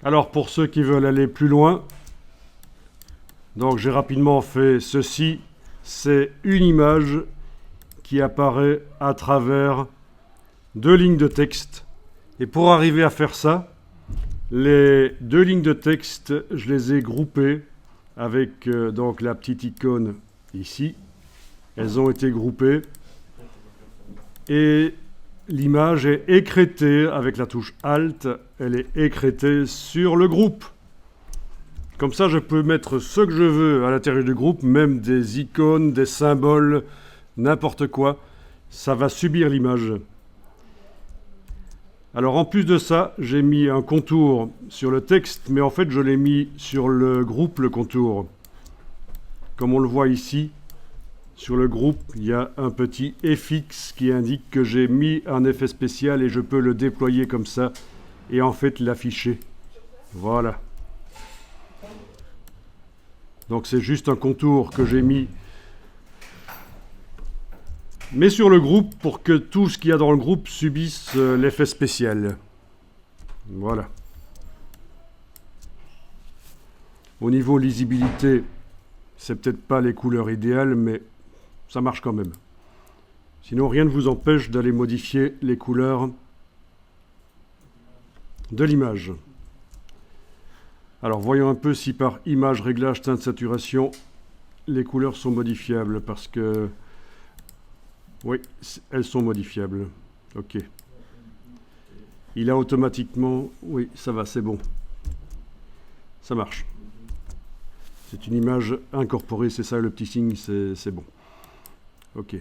Alors pour ceux qui veulent aller plus loin, donc j'ai rapidement fait ceci. C'est une image qui apparaît à travers deux lignes de texte. Et pour arriver à faire ça, les deux lignes de texte, je les ai groupées avec donc la petite icône ici. Elles ont été groupées. Et l'image est écrêtée avec la touche Alt. Elle est écrêtée sur le groupe. Comme ça, je peux mettre ce que je veux à l'intérieur du groupe, même des icônes, des symboles, n'importe quoi. Ça va subir l'image. Alors en plus de ça, j'ai mis un contour sur le texte, mais en fait je l'ai mis sur le groupe, le contour. Comme on le voit ici, sur le groupe, il y a un petit FX qui indique que j'ai mis un effet spécial et je peux le déployer comme ça et en fait l'afficher. Voilà. Donc c'est juste un contour que j'ai mis, mais sur le groupe pour que tout ce qu'il y a dans le groupe subisse l'effet spécial. Voilà. Au niveau lisibilité, c'est peut-être pas les couleurs idéales, mais ça marche quand même. Sinon, rien ne vous empêche d'aller modifier les couleurs de l'image. Alors, voyons un peu si par image, réglage, teinte, saturation, les couleurs sont modifiables, parce que... Oui, elles sont modifiables. OK. Il a automatiquement... Oui, ça va, c'est bon. Ça marche. C'est une image incorporée, c'est ça le petit signe, c'est bon. OK.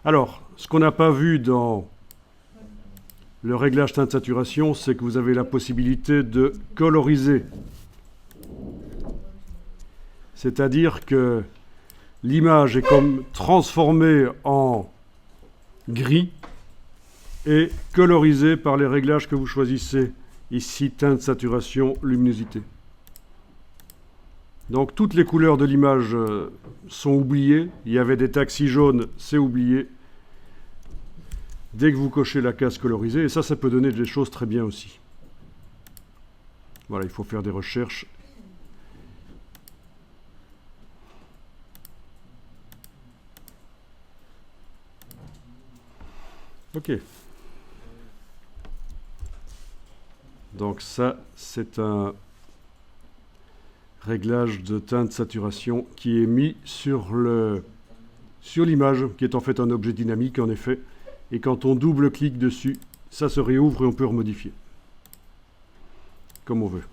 Alors, ce qu'on n'a pas vu dans le réglage teinte saturation, c'est que vous avez la possibilité de coloriser. C'est-à-dire que l'image est comme transformée en gris et colorisée par les réglages que vous choisissez. Ici, teinte, saturation, luminosité. Donc toutes les couleurs de l'image sont oubliées. Il y avait des taxis jaunes, c'est oublié. Dès que vous cochez la case colorisée, et ça peut donner des choses très bien aussi. Voilà, il faut faire des recherches. OK. Donc ça, c'est un réglage de teinte saturation qui est mis sur l'image, qui est en fait un objet dynamique en effet. Et quand on double-clique dessus, ça se réouvre et on peut remodifier. Comme on veut.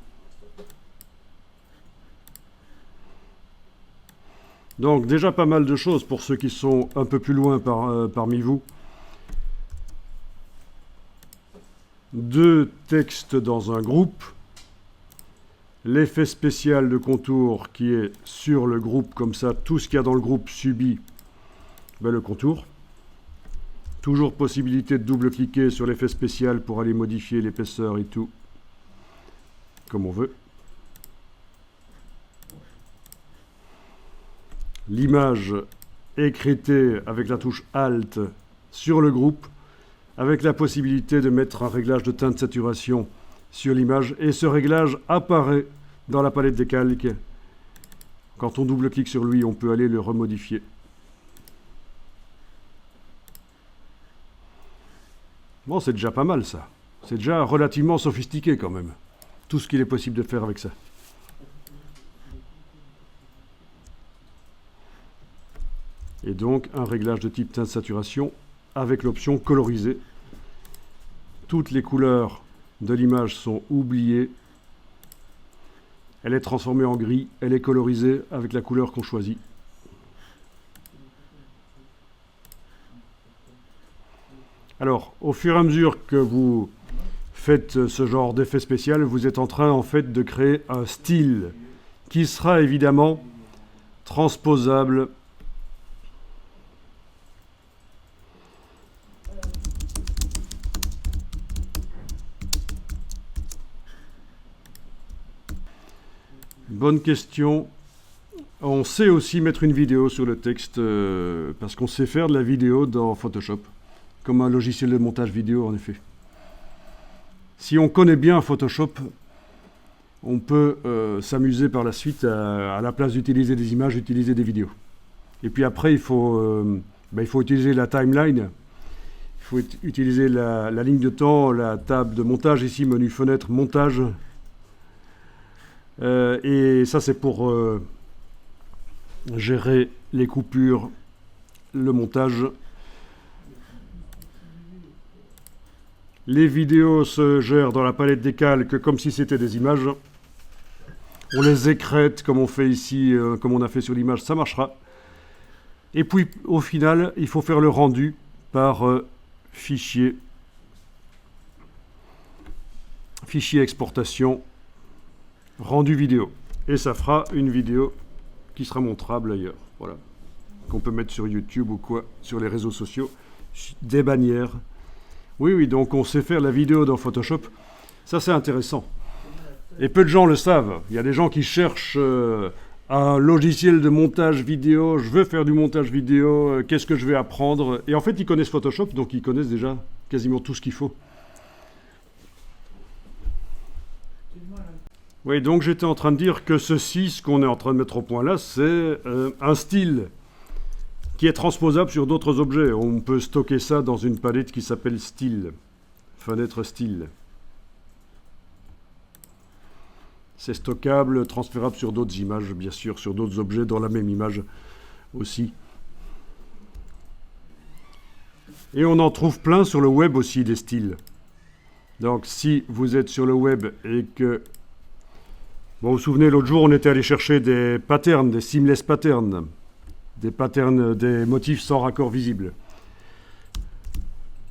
Donc déjà pas mal de choses pour ceux qui sont un peu plus loin parmi vous. Deux textes dans un groupe. L'effet spécial de contour qui est sur le groupe, comme ça, tout ce qu'il y a dans le groupe subit le contour. Toujours possibilité de double-cliquer sur l'effet spécial pour aller modifier l'épaisseur et tout, comme on veut. L'image écritée avec la touche Alt sur le groupe, avec la possibilité de mettre un réglage de teinte saturation sur l'image, et ce réglage apparaît dans la palette des calques. Quand on double-clique sur lui, on peut aller le remodifier. Bon, c'est déjà pas mal ça. C'est déjà relativement sophistiqué quand même. Tout ce qu'il est possible de faire avec ça. Et donc un réglage de type teinte saturation avec l'option coloriser. Toutes les couleurs de l'image sont oubliées. Elle est transformée en gris, elle est colorisée avec la couleur qu'on choisit. Alors, au fur et à mesure que vous faites ce genre d'effet spécial, vous êtes en train en fait de créer un style qui sera évidemment transposable Bonne question. On sait aussi mettre une vidéo sur le texte parce qu'on sait faire de la vidéo dans Photoshop, comme un logiciel de montage vidéo en effet. Si on connaît bien Photoshop, on peut s'amuser par la suite à la place d'utiliser des images, utiliser des vidéos. Et puis après, il faut utiliser la timeline, il faut utiliser la ligne de temps, la table de montage, ici, menu fenêtre, montage. Et ça, c'est pour gérer les coupures, le montage. Les vidéos se gèrent dans la palette des calques comme si c'était des images. On les écrète comme on fait ici, comme on a fait sur l'image, ça marchera. Et puis au final, il faut faire le rendu par fichier exportation, rendu vidéo. Et ça fera une vidéo qui sera montrable ailleurs. Voilà. Qu'on peut mettre sur YouTube ou quoi, sur les réseaux sociaux. Des bannières. Oui, donc on sait faire la vidéo dans Photoshop. Ça, c'est intéressant. Et peu de gens le savent. Il y a des gens qui cherchent un logiciel de montage vidéo. Je veux faire du montage vidéo. Qu'est-ce que je vais apprendre? Et en fait, ils connaissent Photoshop, donc ils connaissent déjà quasiment tout ce qu'il faut. Oui, donc j'étais en train de dire que ceci, ce qu'on est en train de mettre au point là, c'est un style qui est transposable sur d'autres objets. On peut stocker ça dans une palette qui s'appelle style, fenêtre style. C'est stockable, transférable sur d'autres images, bien sûr, sur d'autres objets dans la même image aussi. Et on en trouve plein sur le web aussi, des styles. Donc si vous êtes sur le web et que... Bon, vous vous souvenez, l'autre jour, on était allé chercher des patterns, des seamless patterns. Des patterns, des motifs sans raccord visible.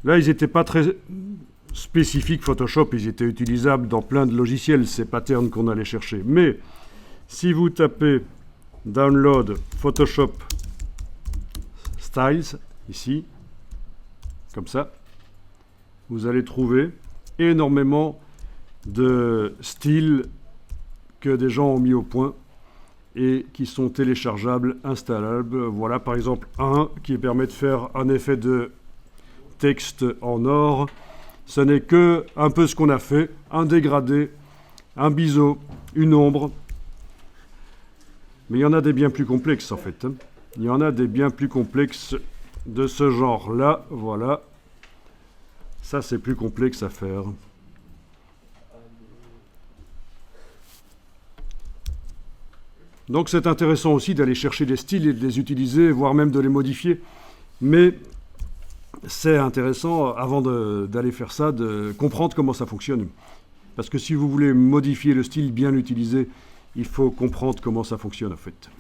Là, ils n'étaient pas très spécifiques Photoshop, ils étaient utilisables dans plein de logiciels, ces patterns qu'on allait chercher. Mais si vous tapez Download Photoshop Styles, ici, comme ça, vous allez trouver énormément de styles que des gens ont mis au point et qui sont téléchargeables, installables. Voilà par exemple un qui permet de faire un effet de texte en or. Ce n'est que un peu ce qu'on a fait, un dégradé, un biseau, une ombre. Mais il y en a des bien plus complexes en fait. Il y en a des bien plus complexes de ce genre-là. Voilà. Ça c'est plus complexe à faire. Donc c'est intéressant aussi d'aller chercher des styles et de les utiliser, voire même de les modifier. Mais c'est intéressant, avant d'aller faire ça, de comprendre comment ça fonctionne. Parce que si vous voulez modifier le style, bien l'utiliser, il faut comprendre comment ça fonctionne en fait.